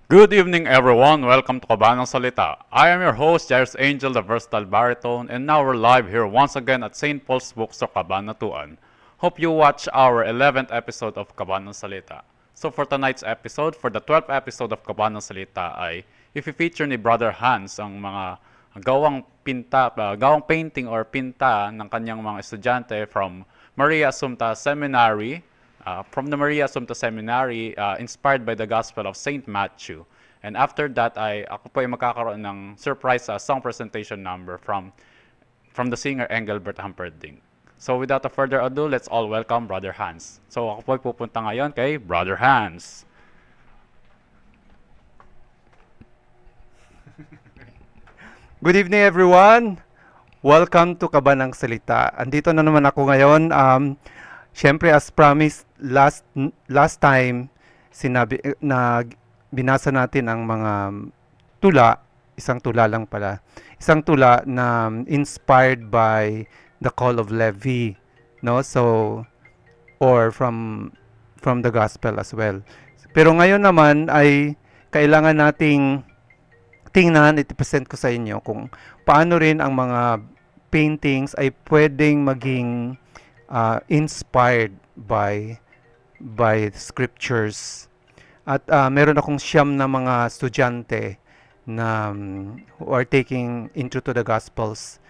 Good evening, everyone. Welcome to Kabanang Salita. I am your host, Jairus Angel, the versatile baritone, and now we're live here once again at St. Paul's Bookstore, Cabanatuan. Hope you watch our 11th episode of Kabanang Salita. So for tonight's episode, for the 12th episode of Kabanang Salita ay i-feature ni Brother Hans ang mga gawang painting or pinta ng kanyang mga estudyante from Maria Assumpta Seminary, from the Maria Assumpta Seminary, inspired by the Gospel of Saint Matthew. And after that, ako po ay magkakaroon ng surprise song presentation number from the singer Engelbert Humperdinck. So without a further ado, let's all welcome Brother Hans. So ako po ay pupunta ngayon kay Brother Hans. Good evening everyone. Welcome to Kabanang Salita. Andito na naman ako ngayon. Syempre as promised last time sinabi na binasa natin ang mga tula, isang tula lang pala. Isang tula na inspired by the call of Levi, no? So or from the gospel as well. Pero ngayon naman ay kailangan nating tingnan, iti-present ko sa inyo kung paano rin ang mga paintings ay pwedeng maging inspired by scriptures. At meron akong siyam na mga estudyante na who are taking Intro to the Gospels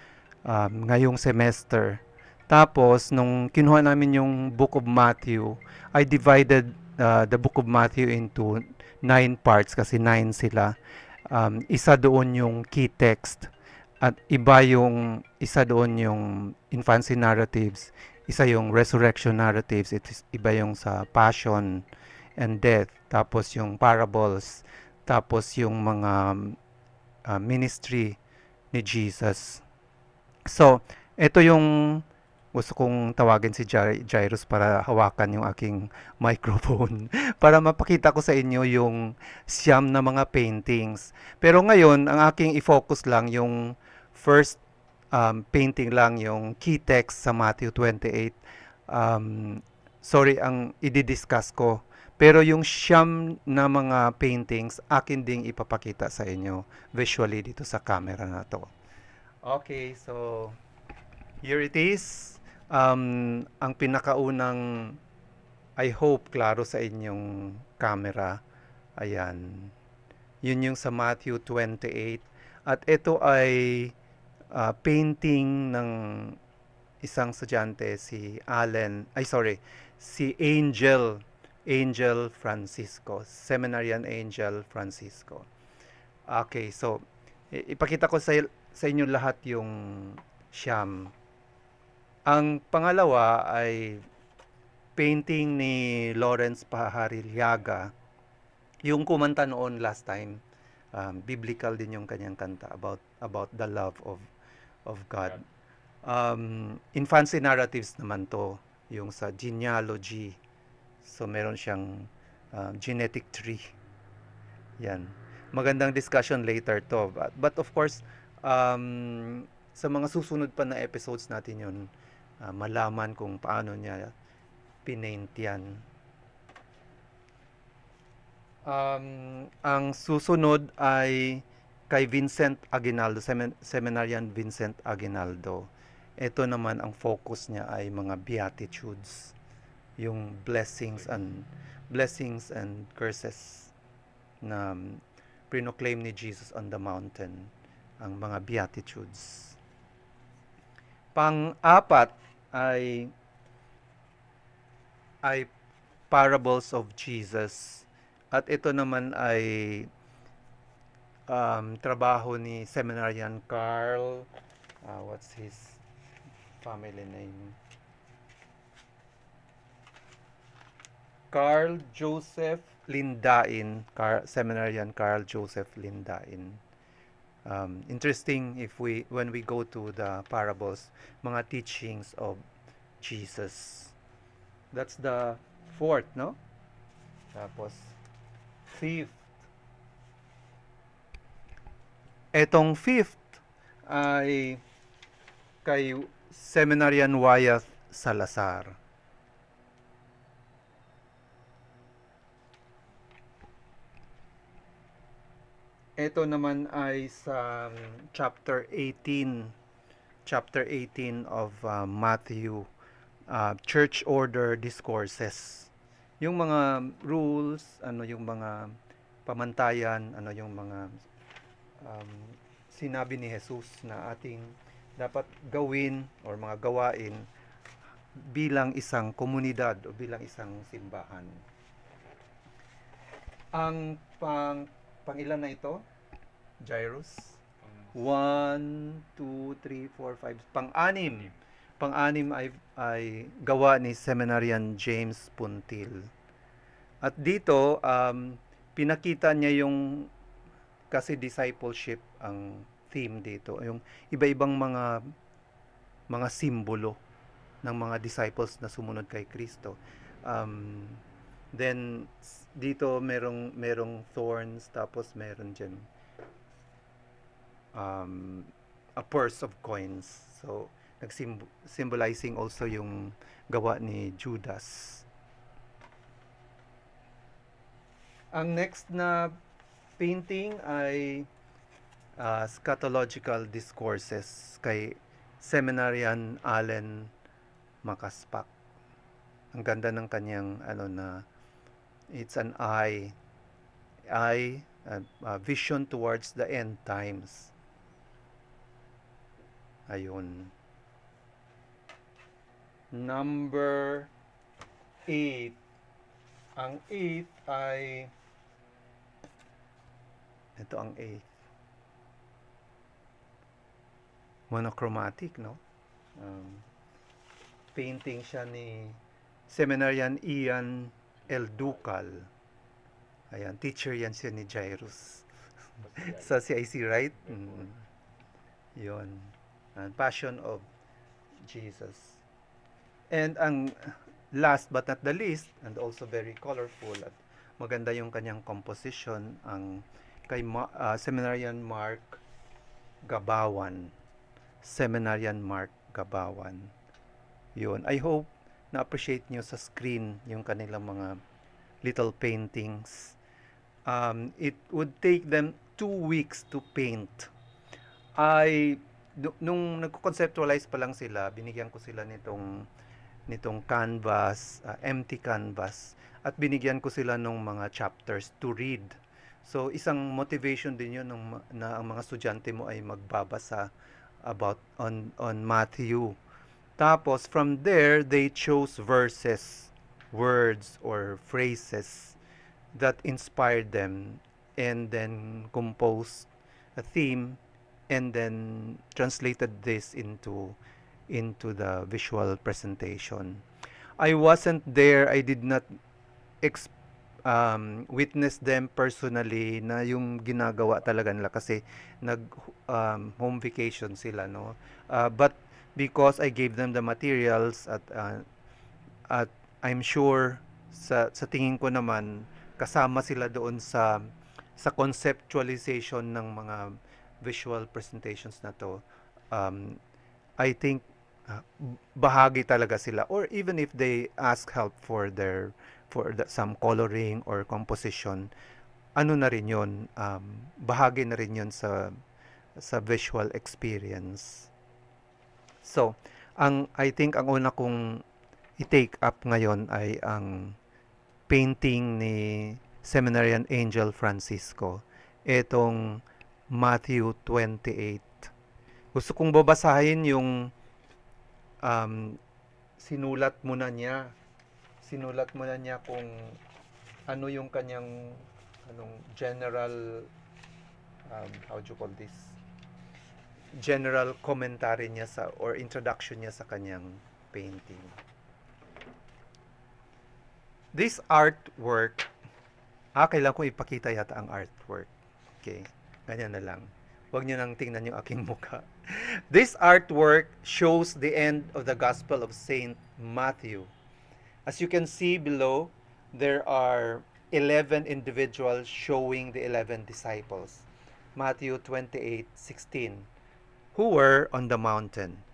ngayong semester. Tapos, nung kinuha namin yung Book of Matthew, I divided the Book of Matthew into 9 parts kasi 9 sila. Isa doon yung key text at isa doon yung infancy narratives, isa yung resurrection narratives, iba yung sa passion and death, tapos yung parables, tapos yung mga ministry ni Jesus. So ito yung gusto kong tawagin si Jairus para hawakan yung aking microphone para mapakita ko sa inyo yung siyam na mga paintings. Pero ngayon, ang aking i-focus lang yung first painting lang, yung key text sa Matthew 28. Sorry, ang i-discuss ko. Pero yung siyam na mga paintings, akin ding ipapakita sa inyo visually dito sa camera na to. Okay, so here it is. Ang pinakaunang, I hope, klaro sa inyong camera. Ayan. Yun yung sa Matthew 28. At ito ay painting ng isang estudyante, si Angel Francisco. Seminarian Angel Francisco. Okay, so ipakita ko sa inyo lahat yung siyam. Ang pangalawa ay painting ni Lawrence Paharilyaga. Yung kumanta noon last time, biblical din yung kanyang kanta about the love of God. Infancy narratives naman to, yung sa genealogy. So meron siyang genetic tree. Yan. Magandang discussion later to. But of course, sa mga susunod pa na episodes natin yun, malaman kung paano niya pinaint yan. Ang susunod ay kay Vincent Aguinaldo, Seminarian Vincent Aguinaldo. Ito naman ang focus niya ay mga beatitudes, yung blessings and curses na proclaim ni Jesus on the mountain, ang mga beatitudes. Pang-apat ay parables of Jesus. At ito naman ay trabaho ni Seminarian Carl, what's his family name? Carl Joseph Lindain, Seminarian Carl Joseph Lindain. Interesting when we go to the parables, mga teachings of Jesus. That's the fourth, no? Tapos fifth. Etong fifth ay kay Seminarian Wyeth Salazar. Ito naman ay sa chapter 18 of Matthew, church order discourses. Yung mga rules, ano yung mga pamantayan, ano yung mga um, sinabi ni Jesus na ating dapat gawin or mga gawain bilang isang komunidad o bilang isang simbahan. Ang pangilan na ito, Jairus? 1, 2, 3, 4, 5. Pang-anim. Pang-anim ay gawa ni Seminarian James Puntil. At dito, pinakita niya yung, kasi discipleship ang theme dito, yung iba-ibang mga simbolo ng mga disciples na sumunod kay Kristo. Then dito merong thorns, tapos meron dyan a purse of coins. So symbolizing also yung gawa ni Judas. Ang next na painting ay Scatological Discourses kay Seminarian Allen Makaspak. Ang ganda ng kanyang it's an eye, vision towards the end times. Ayun. Number 8. Ang 8 ay ito ang 8. Monochromatic, no? Painting siya ni Seminarian Ian L. Ducal. Ayan, teacher yan siya ni Jairus. Sa CIC, right? Yun. Passion of Jesus. And ang last but not the least, and also very colorful at maganda yung kanyang composition, ang kay Seminarian Mark Gabawan. Seminarian Mark Gabawan. Yun. I hope na-appreciate nyo sa screen yung kanilang mga little paintings. It would take them 2 weeks to paint. Nung nagko-conceptualize pa lang sila, binigyan ko sila nitong canvas, empty canvas, at binigyan ko sila ng mga chapters to read. So isang motivation din yun na ang mga estudyante mo ay magbabasa about on Matthew. Tapos from there they chose verses, words or phrases that inspired them, and then composed a theme, and then translated this into the visual presentation. I wasn't there. I did not witness them personally na yung ginagawa talaga nila kasi home vacation sila, no? But because I gave them the materials at I'm sure sa tingin ko naman kasama sila doon sa conceptualization ng mga visual presentations na to. I think bahagi talaga sila, or even if they ask help for some coloring or composition, ano na rin yun, bahagi na rin yun sa visual experience. So I think ang una kong i-take up ngayon ay ang painting ni Seminarian Angel Francisco, etong Matthew 28. Gusto kong babasahin yung sinulat muna niya kung ano yung kanyang general how do you call this, general commentary niya or introduction niya sa kanyang painting. This artwork, kailangan ko ipakita yata ang artwork. Okay, ganyan na lang. Huwag niyo nang tingnan yung aking mukha. This artwork shows the end of the Gospel of Saint Matthew. As you can see below, there are 11 individuals showing the 11 disciples. Matthew 28:16, who were on the mountain.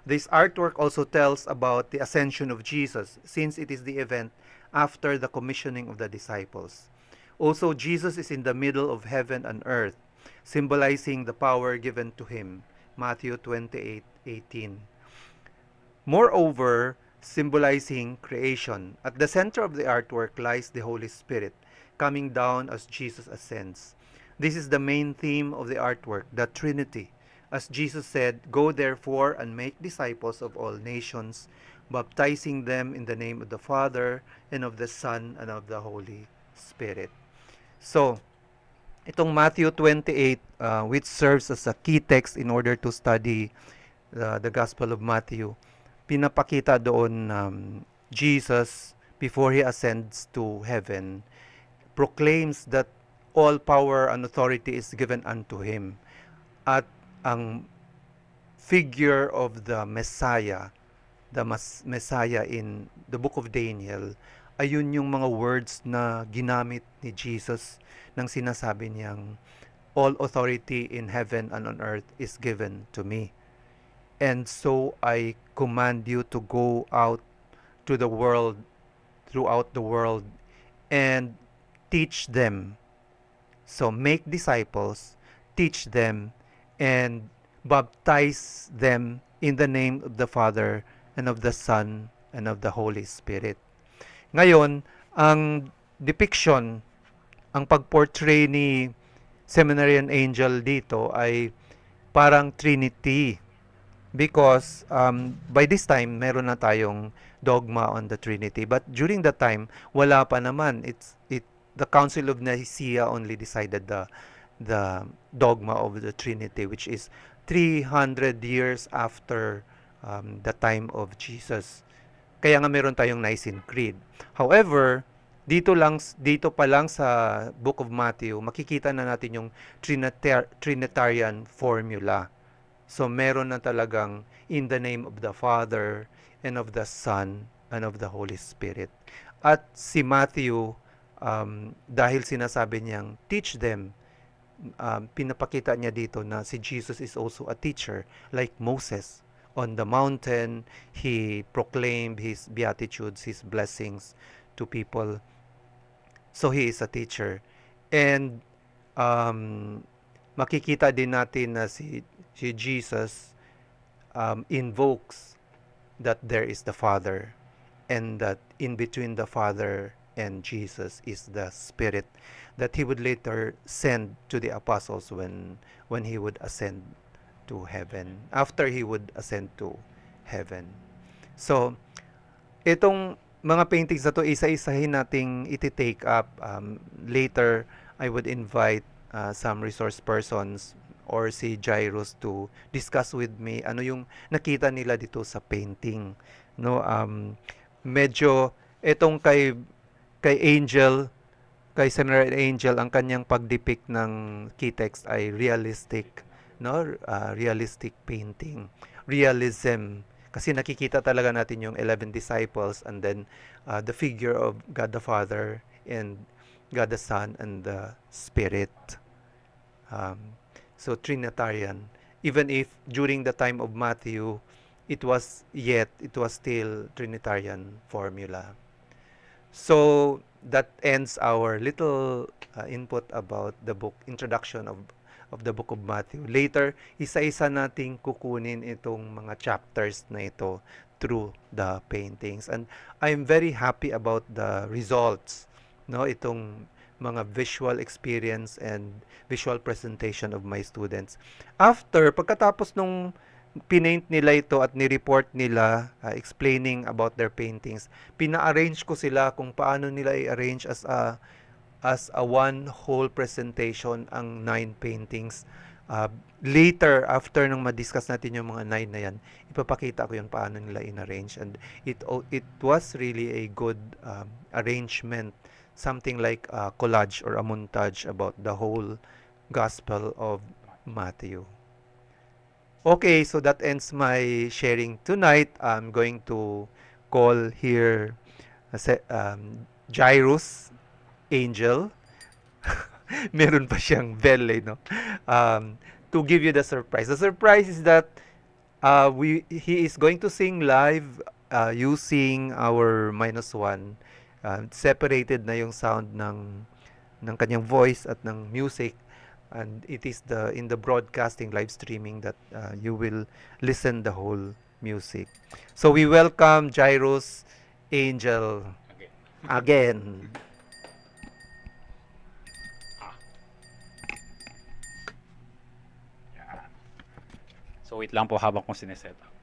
This artwork also tells about the ascension of Jesus, since it is the event after the commissioning of the disciples. Also, Jesus is in the middle of heaven and earth. symbolizing the power given to him. Matthew 28:18. Moreover, symbolizing creation. At the center of the artwork lies the Holy Spirit, coming down as Jesus ascends. This is the main theme of the artwork, the Trinity. As Jesus said, "Go therefore and make disciples of all nations, baptizing them in the name of the Father, and of the Son, and of the Holy Spirit." So, itong Matthew 28, which serves as a key text in order to study the Gospel of Matthew, pinapakita doon Jesus, before he ascends to heaven, proclaims that all power and authority is given unto him. At ang figure of the Messiah, Messiah in the book of Daniel, ayun yung mga words na ginamit ni Jesus nang sinasabi niyang, "All authority in heaven and on earth is given to me. And so I command you to go out to the world, throughout the world, and teach them." So make disciples, teach them, and baptize them in the name of the Father, and of the Son, and of the Holy Spirit. Ngayon, ang depiction, ang pagportray ni Seminarian Angel dito ay parang Trinity. Because by this time, meron na tayong dogma on the Trinity. But during that time, wala pa naman. The Council of Nicaea only decided the dogma of the Trinity, which is 300 years after the time of Jesus. Kaya nga meron tayong Nicene Creed. However, dito pa lang sa Book of Matthew, makikita na natin yung Trinitarian formula. So meron na talagang in the name of the Father, and of the Son, and of the Holy Spirit. At si Matthew, dahil sinasabi niyang teach them, pinapakita niya dito na si Jesus is also a teacher, like Moses. On the mountain, he proclaimed his beatitudes, his blessings to people. So he is a teacher. And makikita din natin na si Jesus invokes that there is the Father, and that in between the Father and Jesus is the Spirit that he would later send to the apostles when he would ascend to heaven, after he would ascend to heaven. So, itong mga paintings na to, isa-isahin nating iti-take up. Later, I would invite some resource persons or si Jairus to discuss with me ano yung nakita nila dito sa painting. No, medyo itong kay Angel, kay Seminary Angel, ang kanyang pagdepict ng key text ay realistic, no? Realistic painting, realism, kasi nakikita talaga natin yung 11 disciples, and then the figure of God the Father and God the Son and the Spirit. So Trinitarian, even if during the time of Matthew it was still Trinitarian formula. So that ends our little input about the book, introduction of the book of Matthew. Later, isa-isa nating kukunin itong mga chapters na ito through the paintings. And I'm very happy about the results, no? Itong mga visual experience and visual presentation of my students. Pagkatapos nung pinaint nila ito at ni-report nila, explaining about their paintings, pina-arrange ko sila kung paano nila i-arrange as a one whole presentation ang 9 paintings. Later, after nang ma-discuss natin yung mga 9 na yan, ipapakita ko yung paano nila in-arrange. And it was really a good arrangement, something like a collage or a montage about the whole Gospel of Matthew. Okay, so that ends my sharing tonight. I'm going to call here Jairus Angel. Meron pa siyang bell, no? To give you the surprise. The surprise is that he is going to sing live using our -1. Separated na yung sound ng kanyang voice at ng music. and it is the in the broadcasting live streaming that you will listen the whole music. So we welcome Jairus Angel Okay. again. Ah, yan. So wait lang po habang kong sineset up.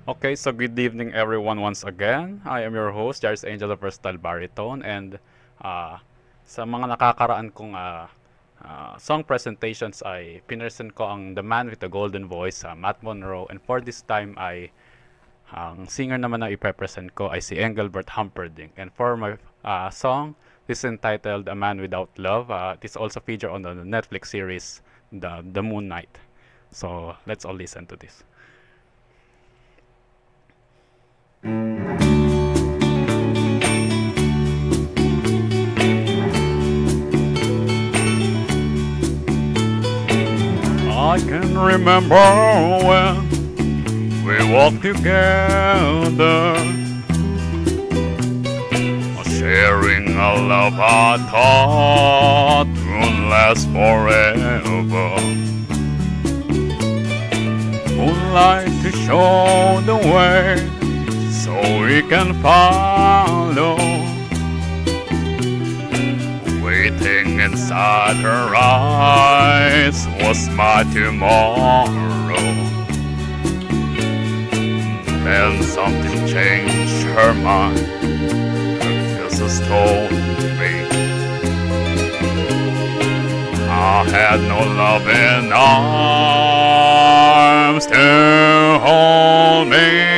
Okay, so good evening everyone once again. I am your host, Jairus Angel of Versatile Baritone, and sa mga nakakaraan kong song presentations ay pinresent ko ang The Man with the Golden Voice, Matt Monroe, and for this time ay ang singer naman na ipepresent ko ay si Engelbert Humperdinck. And for my song, this is entitled A Man Without Love. It is also featured on the Netflix series The Moon Knight. So let's all listen to this. I can remember when we walked together, sharing a love I thought would last forever. Moonlight to show the way so we can follow. Waiting inside her eyes was my tomorrow. Then something changed her mind. Her kisses told me I had no loving arms to hold me.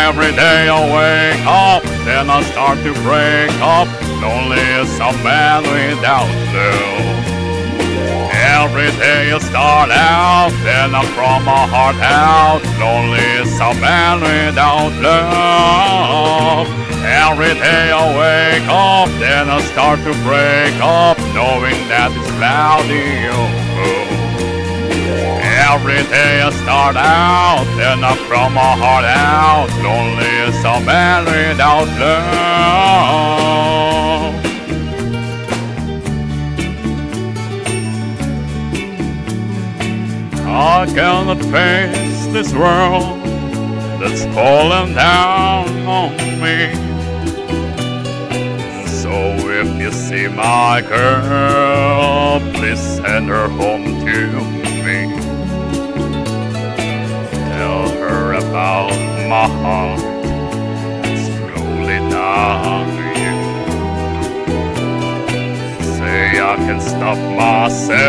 Every day I wake up, then I start to break up. Lonely as a man without love. Every day I start out, then I throw my heart out. Lonely as a man without love. Every day I wake up, then I start to break up, knowing that it's cloudy. Every day I start out, then I throw my heart out. Lonely as a man without love. I cannot face this world that's falling down on me. So if you see my girl, please send her home to me. Tell her about my heart, slowly dying. Say I can stop myself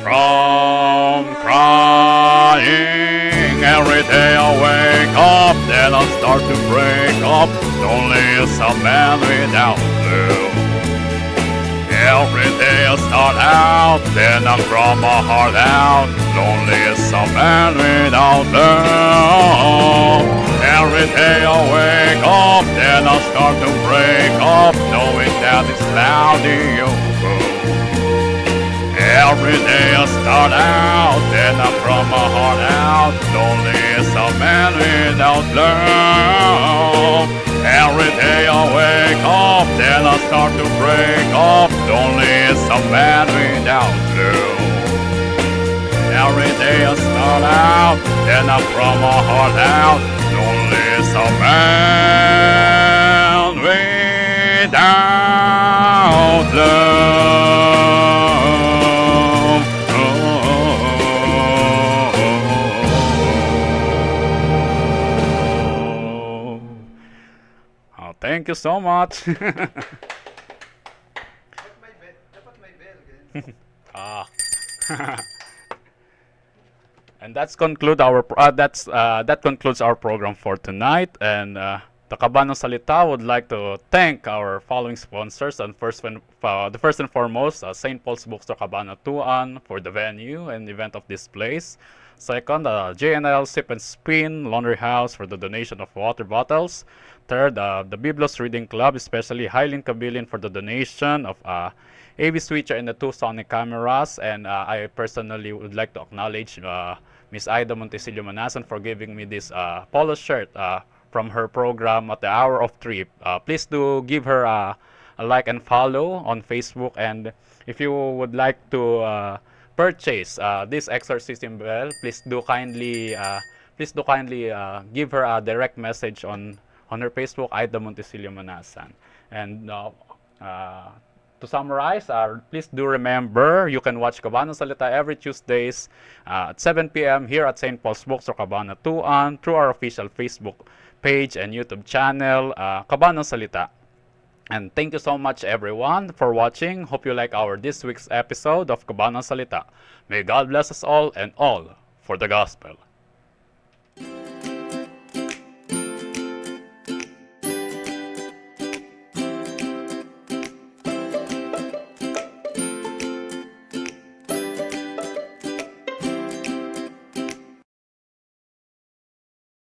from crying. Every day I wake up, then I start to break up. Lonely as a man without love. Every day I start out, then I throw my heart out. Lonely as a man without love. Every day I wake up, then I start to break up, knowing that it's cloudy over. Every day I start out, then I throw my heart out. Lonely as a man without love. Every day I wake up, then I start to break up. Lonely as a man without love. Every day I start out, then I throw my heart out. Lonely as a man without love. Oh, thank you so much. Ah. And that concludes our program for tonight. And the Kabanang Salita would like to thank our following sponsors. And the first and foremost, St. Paul's Bookstore Cabana Tuan for the venue and event of this place. Second, JNL Sip and Spin Laundry House for the donation of water bottles. Third, the Biblos Reading Club, especially Hylin Kabilin for the donation of AV switcher and the 2 Sony cameras. And I personally would like to acknowledge Miss Ida Montesillo Manasan, for giving me this polo shirt from her program at the Hour of Trip. Please do give her a like and follow on Facebook, and if you would like to purchase this exorcism bell, please do kindly give her a direct message on her Facebook, Ida Montesillo Manasan. And to summarize, please do remember you can watch Kabanang Salita every Tuesdays at 7 p.m. here at St. Paul's Bookstore, Cabanatuan, through our official Facebook page and YouTube channel, Kabanang Salita. And thank you so much, everyone, for watching. Hope you like our this week's episode of Kabanang Salita. May God bless us all and all for the gospel.